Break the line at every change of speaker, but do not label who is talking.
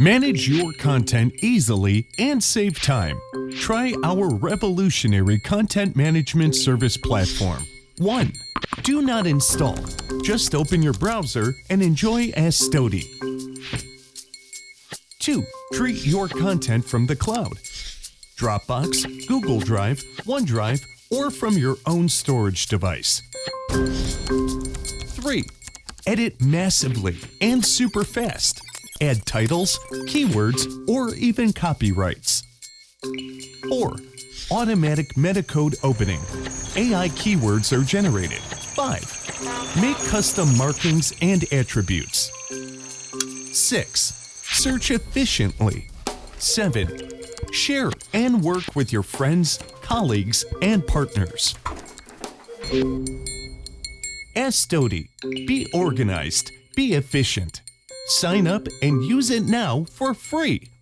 Manage your content easily and save time. Try our revolutionary content management service platform. 1. Do not install. Just open your browser and enjoy Astodi. 2. Treat your content from the cloud. Dropbox, Google Drive, OneDrive, or from your own storage device. 3. Edit massively and super fast. Add titles, keywords, or even copyrights. 4. Automatic metacode opening. AI keywords are generated. 5. Make custom markings and attributes. 6. Search efficiently. 7. Share and work with your friends, colleagues, and partners. Astodi. Be organized. Be efficient. Sign up and use it now for free.